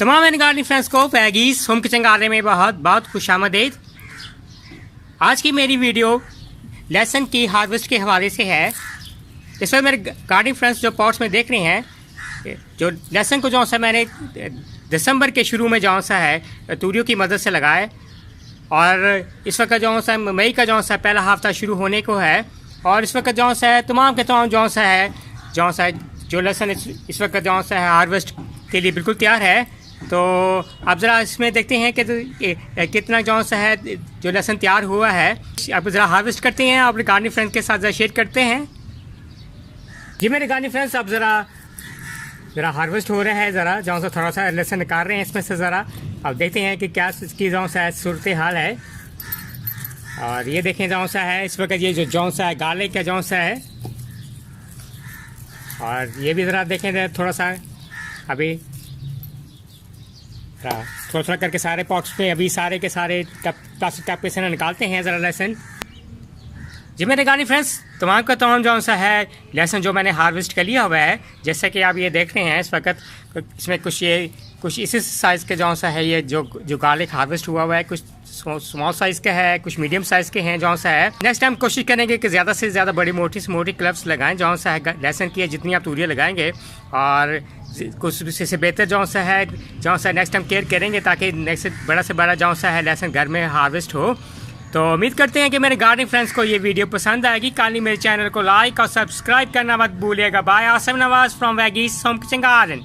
तमाम मेरे gardening friends को वैगीज होम किचन गार्डन में बहुत बहुत खुशामदीद। आज की मेरी वीडियो लहसुन की हार्वेस्ट के हवाले से है। इस वक्त मेरे गार्डनिंग फ्रेंड्स जो पॉट्स में देख रहे हैं, जो लहसुन को जो सा मैंने दिसंबर के शुरू में जो सा है तूरियों की मदद से लगाए, और इस वक्त जो सा मई का जो सा पहला हफ्ता शुरू होने को है, और इस वक्त जो सा है तमाम के तमाम जो सा है जो लहसुन इस वक्त जो सा है हार्वेस्ट के लिए बिल्कुल तैयार है। तो आप ज़रा इसमें देखते हैं कि कितना जो सा है जो लहसुन तैयार हुआ है। आप ज़रा हार्वेस्ट करते हैं, अपने गार्डनिंग फ्रेंड्स के साथ ज़रा शेयर करते हैं। जी मेरे गार्डनिंग फ्रेंड्स, अब ज़रा हार्वेस्ट हो रहा है, ज़रा जो सा थोड़ा सा लहसुन निकाल रहे हैं इसमें से। ज़रा अब देखते हैं कि क्या इसकी जो सा है सूरत हाल है। और ये देखें जो सा है इस वक्त ये जो सा है गार्लिक का जो सा है, और ये भी ज़रा देखें थोड़ा सा अभी थोड़ा थोड़ा करके सारे पॉट्स पे अभी सारे के सारे प्लास्टिक टप से निकालते हैं ज़रा लहसुन। जी मेरे गार्डनिंग फ्रेंड्स, तमाम का तमाम जो सा है लहसुन जो मैंने हार्वेस्ट कर लिया हुआ है, जैसे कि आप ये देख रहे हैं इस वक्त इसमें कुछ इसी साइज़ के जो सा है ये जो गार्लिक हार्वेस्ट हुआ हुआ है, कुछ स्मॉल साइज़ का है, कुछ मीडियम साइज़ के हैं जो सा है। नेक्स्ट टाइम कोशिश करेंगे कि ज़्यादा से ज़्यादा बड़ी मोटी से मोटी क्लब्स लगाएं जो सा है लहसुन की, जितनी आप तूरियाँ लगाएंगे, और कुछ से बेहतर जो सा है नेक्स्ट टाइम केयर करेंगे ताकि नेक्स्ट बड़ा से बड़ा जो सा है लहसुन घर में हार्वेस्ट हो। तो उम्मीद करते हैं कि मेरे गार्डनिंग फ्रेंड्स को ये वीडियो पसंद आएगी। काली मेरे चैनल को लाइक और सब्सक्राइब करना मत भूलिएगा। Bye, Asim Nawaz from Veggies home kitchen garden.